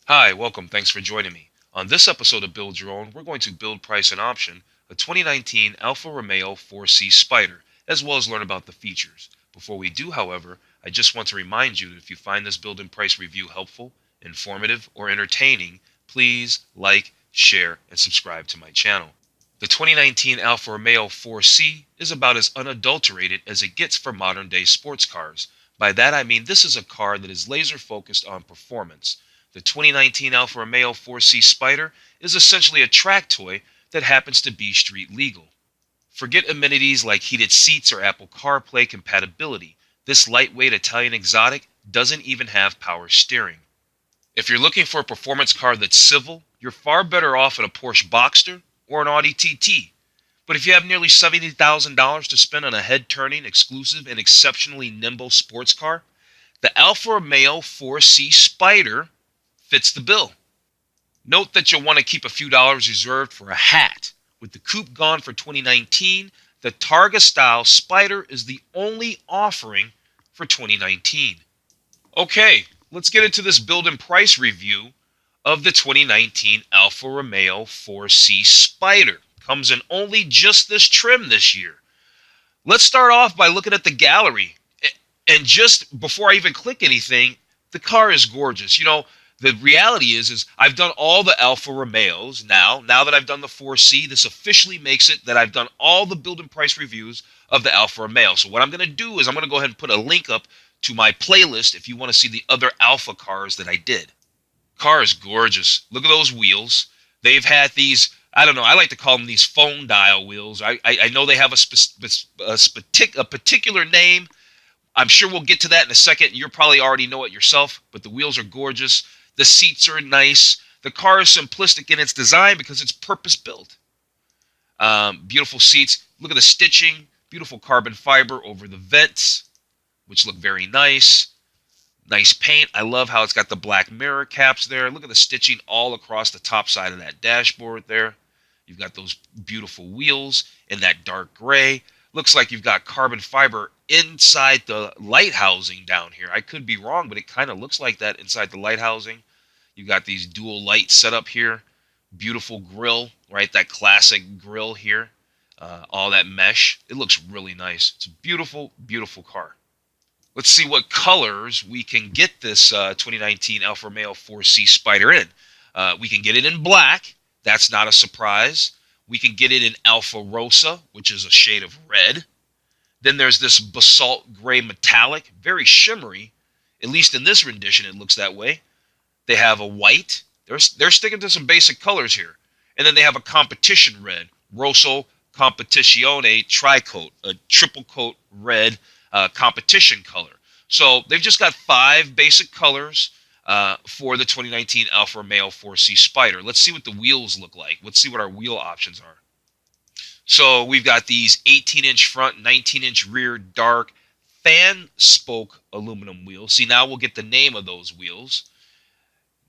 Hi, welcome. Thanks for joining me. On this episode of Build Your Own, we're going to build, price, and option a 2019 Alfa Romeo 4C Spider, as well as learn about the features. Before we do, however, I just want to remind you that if you find this build and price review helpful, informative, or entertaining, please like, share, and subscribe to my channel. The 2019 Alfa Romeo 4C is about as unadulterated as it gets for modern day sports cars. By that I mean this is a car that is laser focused on performance. The 2019 Alfa Romeo 4C Spider is essentially a track toy that happens to be street legal. Forget amenities like heated seats or Apple CarPlay compatibility. This lightweight Italian exotic doesn't even have power steering. If you're looking for a performance car that's civil, you're far better off in a Porsche Boxster or an Audi TT. But if you have nearly $70,000 to spend on a head-turning, exclusive, and exceptionally nimble sports car, the Alfa Romeo 4C Spider fits the bill. Note that you'll want to keep a few dollars reserved for a hat. With the Coupe gone for 2019, the Targa style Spider is the only offering for 2019. Okay, let's get into this build and price review of the 2019 Alfa Romeo 4C Spider. Comes in only just this trim this year. Let's start off by looking at the gallery. And just before I even click anything, the car is gorgeous. You know, the reality is I've done all the Alfa Romeos now. Now that I've done the 4C, this officially makes it that I've done all the build and price reviews of the Alfa Romeo. So what I'm going to do is I'm going to go ahead and put a link up to my playlist if you want to see the other Alfa cars that I did. Car is gorgeous. Look at those wheels. They've had these, I don't know, I like to call them these phone dial wheels. I know they have a particular name. I'm sure we'll get to that in a second. You probably already know it yourself, but the wheels are gorgeous. The seats are nice. The car is simplistic in its design because it's purpose-built. Beautiful seats. Look at the stitching. Beautiful carbon fiber over the vents, which look very nice. Nice paint. I love how it's got the black mirror caps there. Look at the stitching all across the top side of that dashboard there. You've got those beautiful wheels in that dark gray. Looks like you've got carbon fiber inside the light housing down here. I could be wrong, but it kind of looks like that inside the light housing. You've got these dual lights set up here. Beautiful grill, right? That classic grill here. All that mesh. It looks really nice. It's a beautiful, beautiful car. Let's see what colors we can get this 2019 Alfa Romeo 4C Spider in. We can get it in black. That's not a surprise. We can get it in Alfa Rosa, which is a shade of red. Then there's this basalt gray metallic, very shimmery. At least in this rendition, it looks that way. They have a white. They're sticking to some basic colors here. And then they have a competition red, Rosso Competizione Tricoat, a triple coat red competition color. So they've just got 5 basic colors for the 2019 Alfa Romeo 4C Spider. Let's see what the wheels look like. Let's see what our wheel options are. So we've got these 18-inch front, 19-inch rear, dark fan spoke aluminum wheels. See, now we'll get the name of those wheels.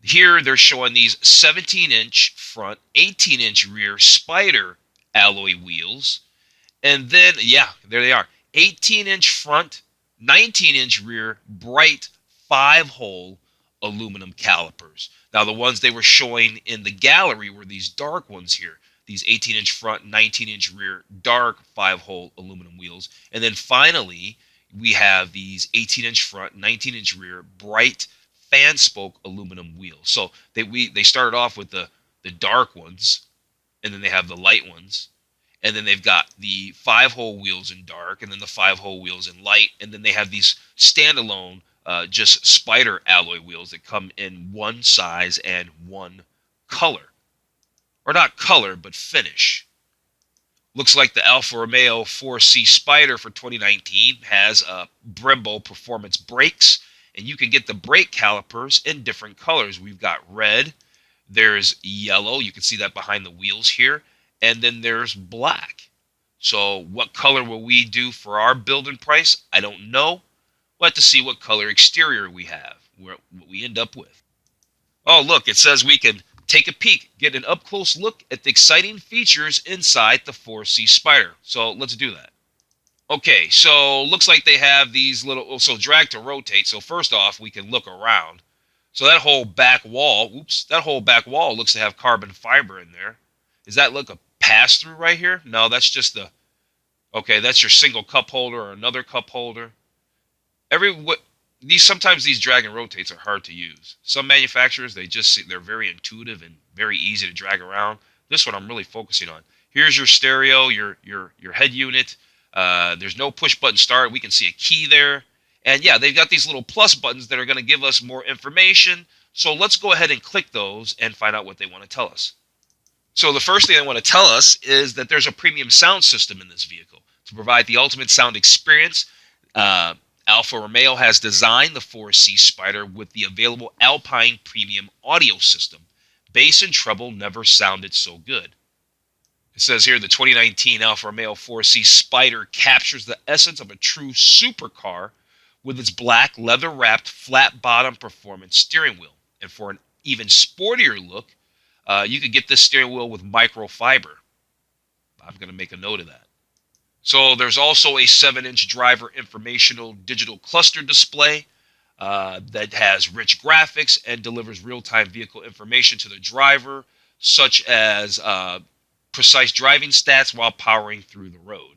Here they're showing these 17-inch front, 18-inch rear Spider alloy wheels. And then, yeah, there they are. 18-inch front, 19-inch rear, bright 5-hole aluminum calipers. Now, the ones they were showing in the gallery were these dark ones here. These 18-inch front, 19-inch rear, dark 5-hole aluminum wheels. And then finally, we have these 18-inch front, 19-inch rear, bright fan spoke aluminum wheels. So they started off with the dark ones, and then they have the light ones. And then they've got the 5-hole wheels in dark, and then the 5-hole wheels in light. And then they have these standalone, just Spider alloy wheels that come in one size and one color. Or not color, but finish. Looks like the Alfa Romeo 4C Spider for 2019 has Brembo performance brakes. And you can get the brake calipers in different colors. We've got red. There's yellow. You can see that behind the wheels here. And then there's black. So what color will we do for our build and price? I don't know. We'll have to see what color exterior we have, what we end up with. Oh, look, it says we can take a peek, get an up-close look at the exciting features inside the 4C Spider. So let's do that. Okay, so looks like they have these little, so drag to rotate. So first off, we can look around. So that whole back wall, that whole back wall looks to have carbon fiber in there. Does that look a pass through right here? No, that's just the, okay, that's your single cup holder or another cup holder. Sometimes these drag and rotates are hard to use. Some manufacturers, they're very intuitive and very easy to drag around. This one I'm really focusing on. Here's your stereo, your head unit. There's no push button start. We can see a key there. And yeah, they've got these little plus buttons that are going to give us more information. So let's go ahead and click those and find out what they want to tell us. So the first thing they want to tell us is that there's a premium sound system in this vehicle to provide the ultimate sound experience. Alfa Romeo has designed the 4C Spider with the available Alpine Premium audio system. Bass and treble never sounded so good. It says here the 2019 Alfa Romeo 4C Spider captures the essence of a true supercar with its black leather-wrapped flat-bottom performance steering wheel. And for an even sportier look, you could get this steering wheel with microfiber. I'm going to make a note of that. So there's also a 7-inch driver informational digital cluster display that has rich graphics and delivers real-time vehicle information to the driver, such as precise driving stats while powering through the road.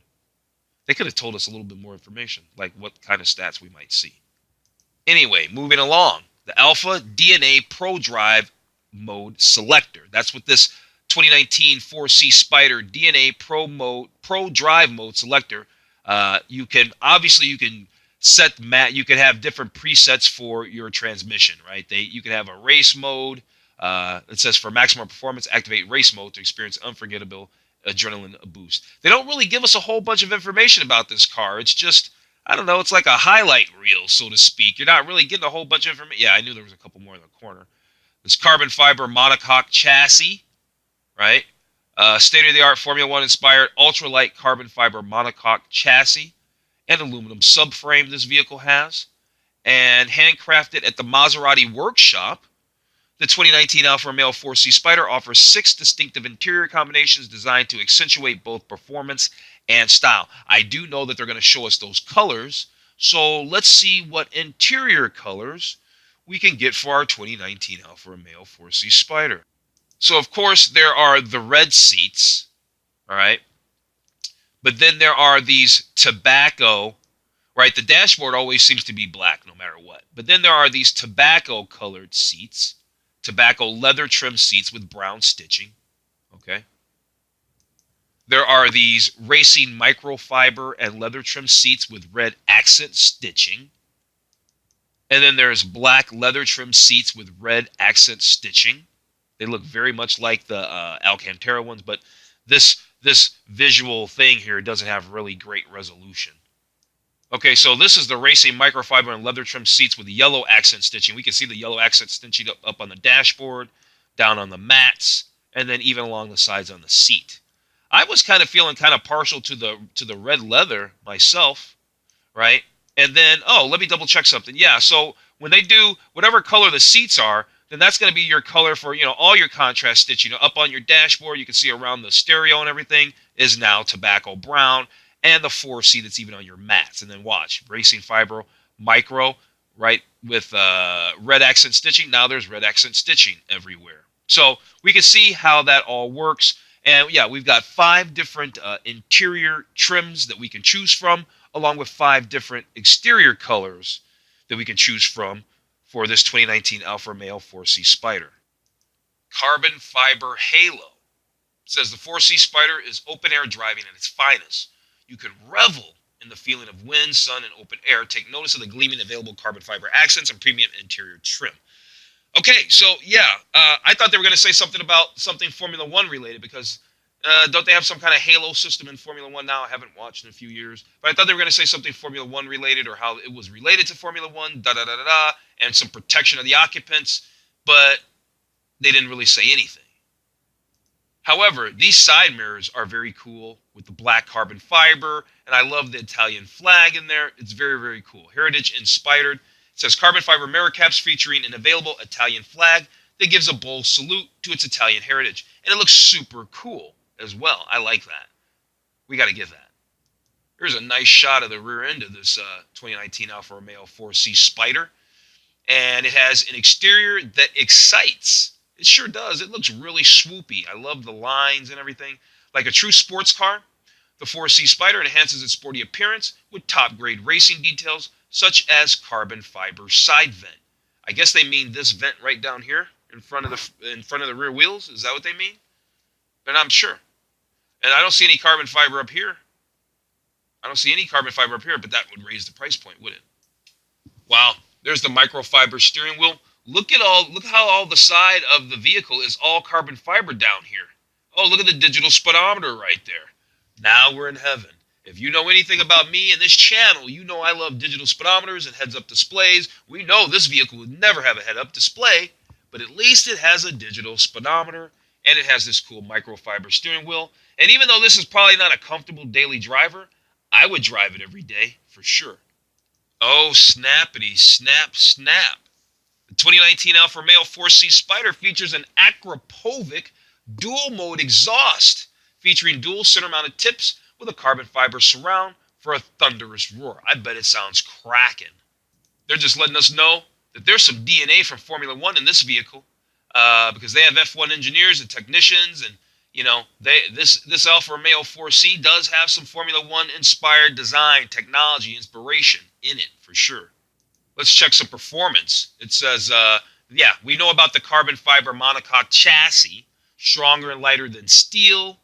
They could have told us a little bit more information, like what kind of stats we might see. Anyway, moving along, the Alpha DNA Pro Drive Mode Selector. That's what this 2019 4C Spider DNA Pro Drive Mode Selector. You can set you can have different presets for your transmission, right? You can have a race mode. It says for maximum performance, activate race mode to experience unforgettable adrenaline boost. They don't really give us a whole bunch of information about this car. It's just, I don't know, it's like a highlight reel, so to speak. You're not really getting a whole bunch of information. Yeah, I knew there was a couple more in the corner. This carbon fiber monocoque chassis, right? State-of-the-art Formula One inspired ultralight carbon fiber monocoque chassis and aluminum subframe this vehicle has. And handcrafted at the Maserati workshop, the 2019 Alfa Romeo 4C Spider offers 6 distinctive interior combinations designed to accentuate both performance and style. I do know that they're going to show us those colors, so let's see what interior colors we can get for our 2019 Alfa Romeo 4C Spider. So, of course, there are the red seats, all right? But then there are these tobacco, right? The dashboard always seems to be black no matter what. But then there are these tobacco-colored seats, tobacco leather trim seats with brown stitching, okay? There are these racing microfiber and leather trim seats with red accent stitching. And then there's black leather trim seats with red accent stitching. They look very much like the Alcantara ones, but this visual thing here doesn't have really great resolution. Okay, so this is the racing microfiber and leather trim seats with the yellow accent stitching. We can see the yellow accent stitching up on the dashboard, down on the mats, and then even along the sides on the seat. I was kind of feeling kind of partial to the red leather myself, right? And then, let me double check something. Yeah, so when they do whatever color the seats are, then that's going to be your color for, all your contrast stitching. Up on your dashboard, you can see around the stereo and everything is now tobacco brown, and the 4C that's even on your mats. And then watch, racing fiber micro, right, with red accent stitching. Now there's red accent stitching everywhere. So we can see how that all works. And yeah, we've got 5 different interior trims that we can choose from, along with 5 different exterior colors that we can choose from for this 2019 Alfa Romeo 4C Spider. Carbon fiber halo. It says the 4C Spider is open air driving at its finest. You can revel in the feeling of wind, sun, and open air. Take notice of the gleaming available carbon fiber accents and premium interior trim. Okay, so yeah, I thought they were going to say something about something Formula One related because don't they have some kind of halo system in Formula One now? I haven't watched in a few years, but I thought they were going to say something Formula One related or how it was related to Formula One, and some protection of the occupants, but they didn't really say anything. However, these side mirrors are very cool with the black carbon fiber, and I love the Italian flag in there. It's very, very cool. Heritage inspired. It says carbon fiber mirror caps featuring an available Italian flag that gives a bold salute to its Italian heritage. And it looks super cool as well. I like that. We got to get that. Here's a nice shot of the rear end of this 2019 Alfa Romeo 4C Spider. And it has an exterior that excites. It sure does. It looks really swoopy. I love the lines and everything. Like a true sports car, the 4C Spider enhances its sporty appearance with top-grade racing details, such as carbon fiber side vent. I guess they mean this vent right down here in front of the rear wheels. Is that what they mean? But I'm sure. And I don't see any carbon fiber up here. I don't see any carbon fiber up here, but that would raise the price point, wouldn't it? Wow, there's the microfiber steering wheel. Look how all the side of the vehicle is all carbon fiber down here. Oh, look at the digital speedometer right there. Now we're in heaven. If you know anything about me and this channel, you know I love digital speedometers and heads-up displays. We know this vehicle would never have a head-up display, but at least it has a digital speedometer, and it has this cool microfiber steering wheel. And even though this is probably not a comfortable daily driver, I would drive it every day for sure. Oh, snappity, snap, snap. The 2019 Alfa Romeo 4C Spider features an Akrapovic dual-mode exhaust, featuring dual center-mounted tips with a carbon fiber surround for a thunderous roar. I bet it sounds cracking. They're just letting us know that there's some DNA from Formula One in this vehicle, because they have F1 engineers and technicians, and this Alfa Romeo 4C does have some Formula One inspired design, technology, inspiration in it for sure. Let's check some performance. It says, we know about the carbon fiber monocoque chassis, stronger and lighter than steel.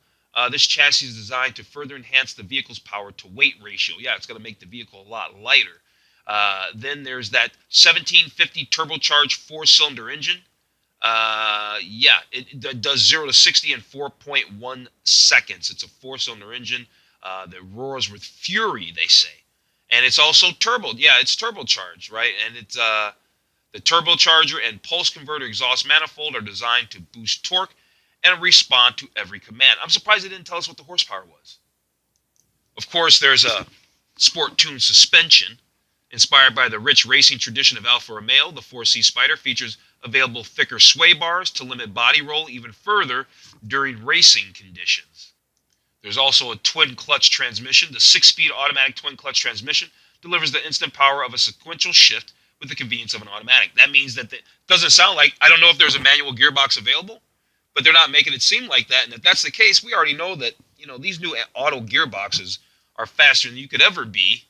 This chassis is designed to further enhance the vehicle's power to weight ratio. Yeah, it's going to make the vehicle a lot lighter. Then there's that 1750 turbocharged four-cylinder engine. It does 0 to 60 in 4.1 seconds. It's a four-cylinder engine that roars with fury, they say. And it's also turbo. Yeah, it's turbocharged, right? And it's the turbocharger and pulse converter exhaust manifold are designed to boost torque and respond to every command. I'm surprised they didn't tell us what the horsepower was. Of course, there's a sport-tuned suspension. Inspired by the rich racing tradition of Alfa Romeo, the 4C Spider features available thicker sway bars to limit body roll even further during racing conditions. There's also a twin-clutch transmission. The 6-speed automatic twin-clutch transmission delivers the instant power of a sequential shift with the convenience of an automatic. That means that it doesn't sound like, I don't know if there's a manual gearbox available, but they're not making it seem like that. And if that's the case, we already know that these new auto gearboxes are faster than you could ever be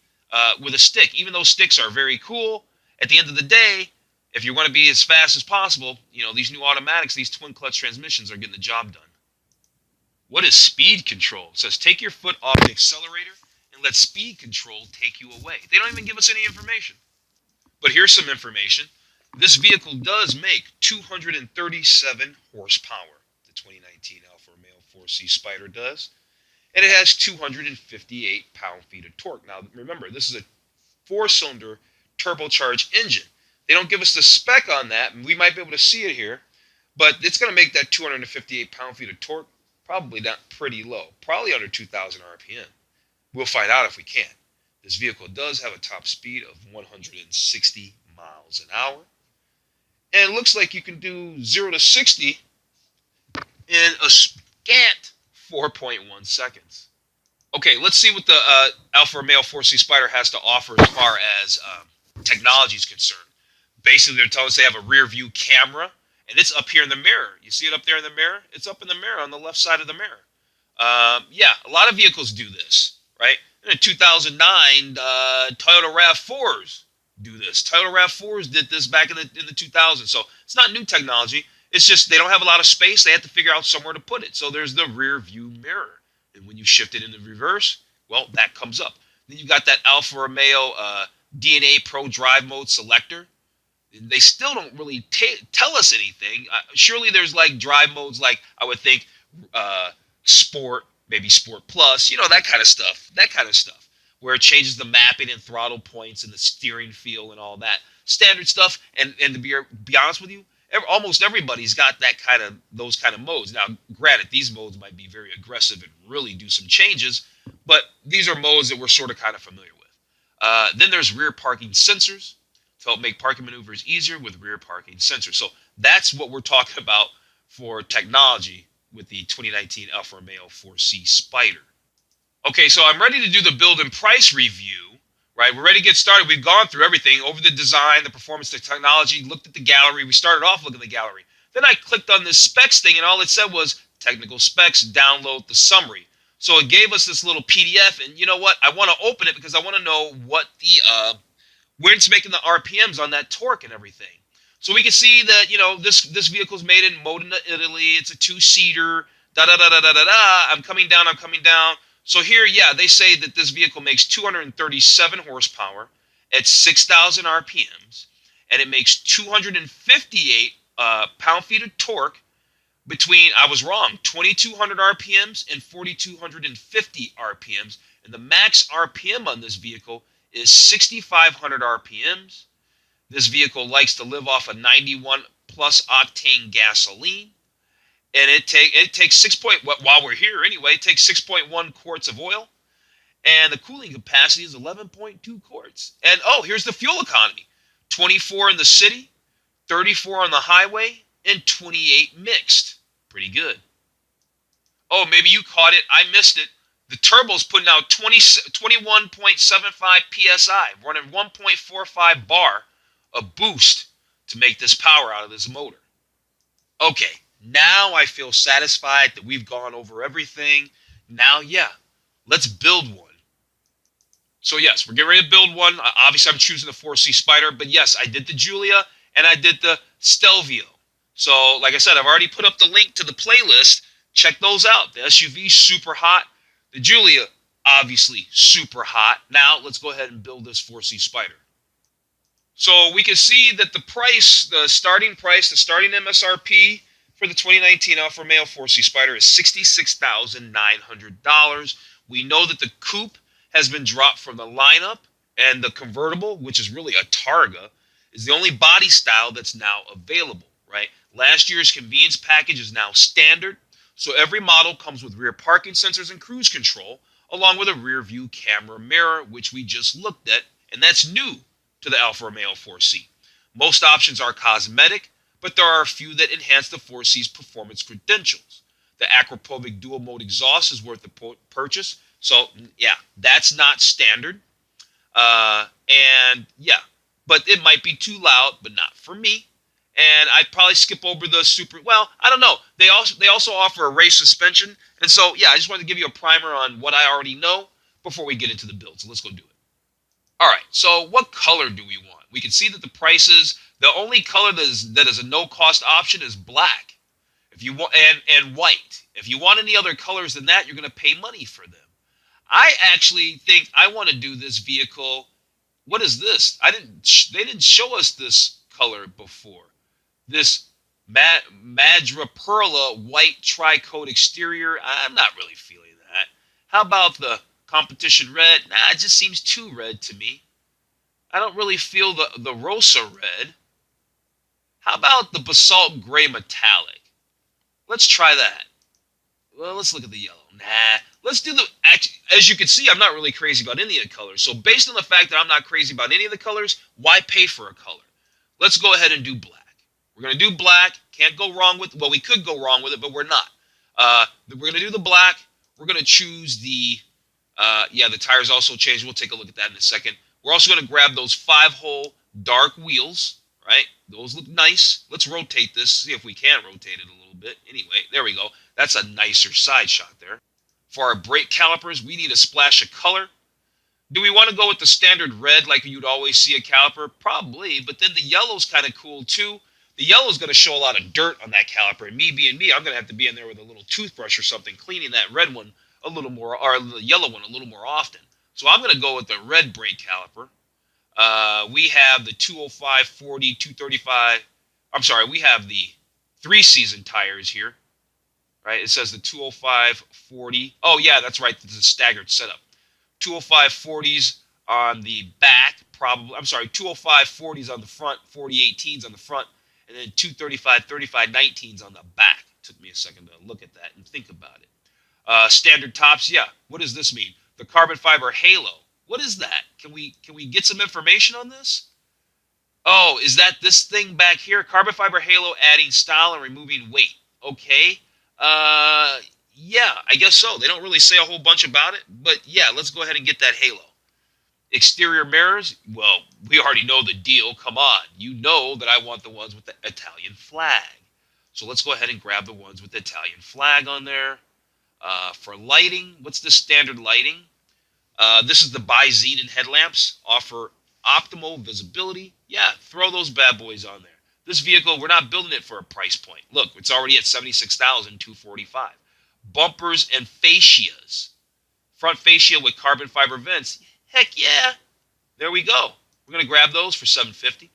with a stick. Even though sticks are very cool, at the end of the day, if you want to be as fast as possible, these new automatics, these twin-clutch transmissions are getting the job done. What is speed control? It says take your foot off the accelerator and let speed control take you away. They don't even give us any information. But here's some information. This vehicle does make 237 horsepower. The 2019 Alfa Romeo 4C Spider does. And it has 258 pound-feet of torque. Now, remember, this is a four-cylinder turbocharged engine. They don't give us the spec on that. We might be able to see it here. But it's going to make that 258 pound-feet of torque probably not pretty low. Probably under 2,000 RPM. We'll find out if we can. This vehicle does have a top speed of 160 miles an hour. And it looks like you can do 0 to 60 in a scant 4.1 seconds. Okay, let's see what the Alfa Romeo 4C Spider has to offer as far as technology is concerned. Basically, they're telling us they have a rear view camera, and it's up here in the mirror. You see it up there in the mirror? It's up in the mirror on the left side of the mirror. A lot of vehicles do this, right? In the 2009 Toyota RAV4s do this. Toyota RAV4s did this back in the 2000s. So it's not new technology. It's just they don't have a lot of space. They have to figure out somewhere to put it. So there's the rear view mirror. And when you shift it into reverse, well, that comes up. Then you got that Alfa Romeo DNA Pro Drive Mode selector. They still don't really tell us anything. Surely there's like drive modes like I would think Sport, maybe Sport Plus, that kind of stuff. Where it changes the mapping and throttle points and the steering feel and all that. Standard stuff. And to be honest with you, almost everybody's got those kind of modes. Now, granted, these modes might be very aggressive and really do some changes, but these are modes that we're sort of kind of familiar with. Then there's rear parking sensors to help make parking maneuvers easier with rear parking sensors. So that's what we're talking about for technology with the 2019 Alfa Romeo 4C Spider. Okay, so I'm ready to do the build and price review right? We're ready to get started. We've gone through everything, over the design, the performance, the technology, looked at the gallery. We started off looking at the gallery. Then I clicked on this specs thing, and all it said was technical specs, download the summary. So it gave us this little PDF, and you know what? I want to open it because I want to know what the where it's making the RPMs on that torque and everything. So we can see that, this vehicle is made in Modena, Italy. It's a two-seater. Da da da da da da da. I'm coming down. I'm coming down. So here, yeah, they say that this vehicle makes 237 horsepower at 6,000 RPMs, and it makes 258 pound-feet of torque between, I was wrong, 2,200 RPMs and 4,250 RPMs. And the max RPM on this vehicle is 6,500 RPMs. This vehicle likes to live off a 91 plus octane gasoline. And it takes while we're here anyway, it takes 6.1 quarts of oil. And the cooling capacity is 11.2 quarts. And here's the fuel economy. 24 in the city, 34 on the highway, and 28 mixed. Pretty good. Oh, maybe you caught it. I missed it. The turbo's putting out 21.75 PSI, running 1.45 bar of boost to make this power out of this motor. Okay, now I feel satisfied that we've gone over everything. Now, yeah, let's build one. So yes, we're getting ready to build one. Obviously, I'm choosing the 4C Spider, but yes, I did the Giulia and I did the Stelvio. So, like I said, I've already put up the link to the playlist. Check those out. The SUV, super hot. The Giulia, obviously, super hot. Now, let's go ahead and build this 4C Spider. So, we can see that the price, the starting MSRP for the 2019 Alfa Romeo 4C Spider is $66,900. We know that the Coupe has been dropped from the lineup, and the convertible, which is really a Targa, is the only body style that's now available, right? Last year's convenience package is now standard, so every model comes with rear parking sensors and cruise control, along with a rear view camera mirror, which we just looked at, and that's new to the Alfa Romeo 4C. Most options are cosmetic, but there are a few that enhance the 4C's performance credentials. The Akrapovic dual mode exhaust is worth the purchase, so yeah, that's not standard. And yeah, but it might be too loud, but not for me. And I'd probably skip over the super, well, I don't know. They also offer a race suspension. And so, yeah, I just wanted to give you a primer on what I already know before we get into the build. So let's go do it. All right, so what color do we want? We can see that the prices, the only color that is a no-cost option is black. If you want, and white. If you want any other colors than that, you're going to pay money for them. I actually think I want to do this vehicle. What is this? They didn't show us this color before. This Madreperla white tri-coat exterior, I'm not really feeling that. How about the competition red? Nah, it just seems too red to me. I don't really feel the Rosa red. How about the basalt gray metallic? Let's try that. Well, let's look at the yellow. Nah, let's do the, as you can see, I'm not really crazy about any of the colors. So based on the fact that I'm not crazy about any of the colors, why pay for a color? Let's go ahead and do black. We're going to do black. Can't go wrong with, well, we could go wrong with it, but we're not. We're going to do the black. We're going to choose the, the tires also changed. We'll take a look at that in a second. We're also going to grab those 5-hole dark wheels, right? Those look nice. Let's rotate this, see if we can rotate it a little bit. Anyway, there we go. That's a nicer side shot there. For our brake calipers, we need a splash of color. Do we want to go with the standard red like you'd always see a caliper? Probably, but then the yellow's kind of cool too. The yellow's going to show a lot of dirt on that caliper, and me being me, I'm going to have to be in there with a little toothbrush or something, cleaning that red one a little more, or the yellow one a little more often. So I'm going to go with the red brake caliper. We have the 205, 40, 235. I'm sorry, we have the 3-season tires here, right? It says the 205, 40. Oh, yeah, that's right. This is a staggered setup. 205 40s on the back, probably. I'm sorry, 205 40s on the front, 40 18s on the front, and then 235 35 19s on the back. Took me a second to look at that and think about it. Standard tops, yeah. What does this mean? The carbon fiber halo. What is that? Can we get some information on this? Oh, is that this thing back here? Carbon fiber halo adding style and removing weight. Okay. Yeah, I guess so. They don't really say a whole bunch about it, but yeah, let's go ahead and get that halo. Exterior mirrors, well, we already know the deal. Come on. You know that I want the ones with the Italian flag. So let's go ahead and grab the ones with the Italian flag on there. For lighting, what's the standard lighting? This is the bi-xenon headlamps. Offer optimal visibility. Yeah, throw those bad boys on there. This vehicle, we're not building it for a price point. Look, it's already at $76,245. Bumpers and fascias. Front fascia with carbon fiber vents. Heck yeah. There we go. We're going to grab those for $750.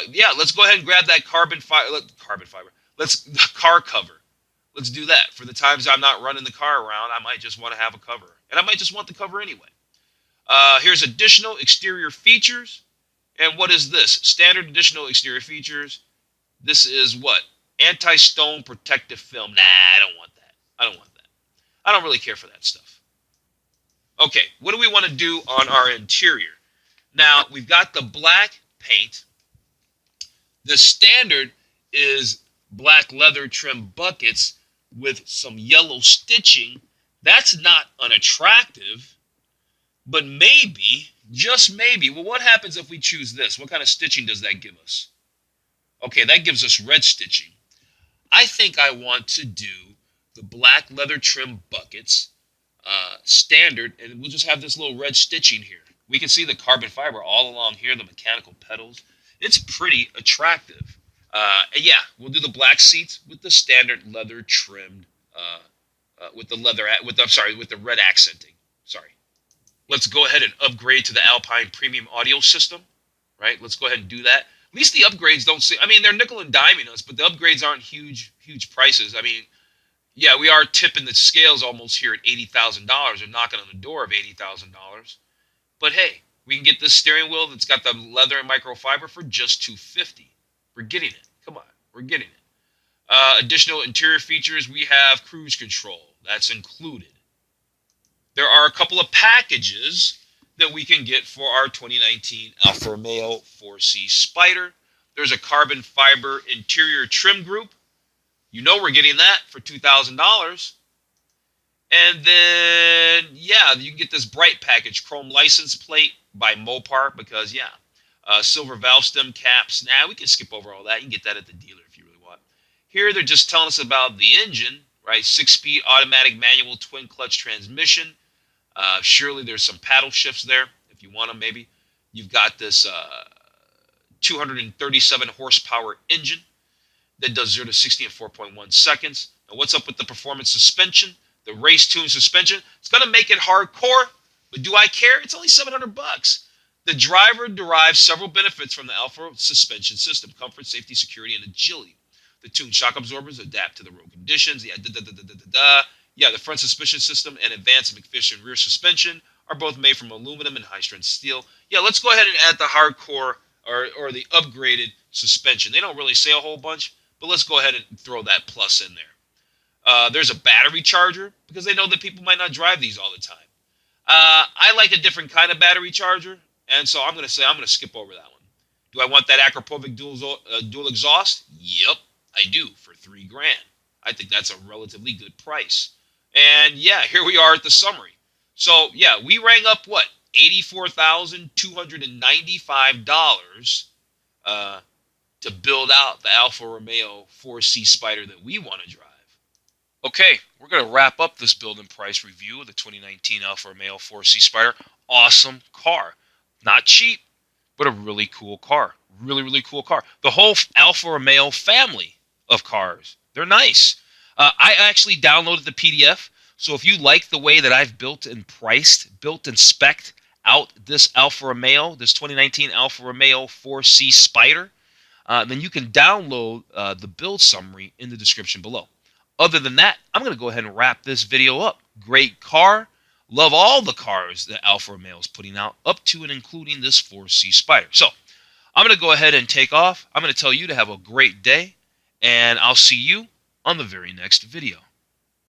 Yeah, let's go ahead and grab that carbon fiber. The car cover. Let's do that. For the times I'm not running the car around, I might just want to have a cover. And I might just want the cover anyway. Here's additional exterior features. And what is this? Standard additional exterior features. This is what? Anti-stone protective film. Nah, I don't want that. I don't want that. I don't really care for that stuff. Okay, what do we want to do on our interior? Now, we've got the black paint. The standard is black leather trim buckets with some yellow stitching. That's not unattractive, but maybe, just maybe, well, what happens if we choose this? What kind of stitching does that give us? Okay, that gives us red stitching. I think I want to do the black leather trim buckets, standard, and we'll just have this little red stitching here. We can see the carbon fiber all along here, the mechanical pedals. It's pretty attractive. Yeah, we'll do the black seats with the standard leather trimmed, with the red accenting. Sorry. Let's go ahead and upgrade to the Alpine Premium Audio System, right? Let's go ahead and do that. At least the upgrades don't seem, I mean, they're nickel and diming us, but the upgrades aren't huge prices. I mean, yeah, we are tipping the scales almost here at $80,000 or knocking on the door of $80,000. But hey, we can get this steering wheel that's got the leather and microfiber for just $250. We're getting it. Come on, we're getting it. Additional interior features, we have cruise control. That's included. There are a couple of packages that we can get for our 2019 Alfa Romeo 4C Spider. There's a carbon fiber interior trim group. You know we're getting that for $2,000. And then, yeah, you can get this bright package, chrome license plate by Mopar, because, yeah, silver valve stem caps. Nah, we can skip over all that. You can get that at the dealer if you really want. Here, they're just telling us about the engine, right? 6-speed automatic manual twin clutch transmission. Surely there's some paddle shifts there if you want them, maybe. You've got this 237 horsepower engine that does 0 to 60 in 4.1 seconds. Now, what's up with the performance suspension? The race tuned suspension. It's going to make it hardcore, but do I care? It's only $700. The driver derives several benefits from the Alfa suspension system: comfort, safety, security, and agility. The tuned shock absorbers adapt to the road conditions. Yeah, Yeah, the front suspension system and advanced McPherson rear suspension are both made from aluminum and high-strength steel. Yeah, let's go ahead and add the hardcore or the upgraded suspension. They don't really say a whole bunch, but let's go ahead and throw that plus in there. There's a battery charger because they know that people might not drive these all the time. I like a different kind of battery charger, and so I'm going to skip over that one. Do I want that Akrapovic dual exhaust? Yep, I do, for $3,000. I think that's a relatively good price. And yeah, here we are at the summary. So yeah, we rang up what? $84,295 to build out the Alfa Romeo 4C Spider that we want to drive. Okay, we're going to wrap up this build and price review of the 2019 Alfa Romeo 4C Spider. Awesome car. Not cheap, but a really cool car. Really, really cool car. The whole Alfa Romeo family of cars. They're nice. I actually downloaded the PDF, so if you like the way that I've built and spec'd out this Alfa Romeo, this 2019 Alfa Romeo 4C Spider, then you can download the build summary in the description below. Other than that, I'm going to go ahead and wrap this video up. Great car. Love all the cars that Alfa Romeo is putting out, up to and including this 4C Spider. So I'm going to go ahead and take off. I'm going to tell you to have a great day, and I'll see you on the very next video.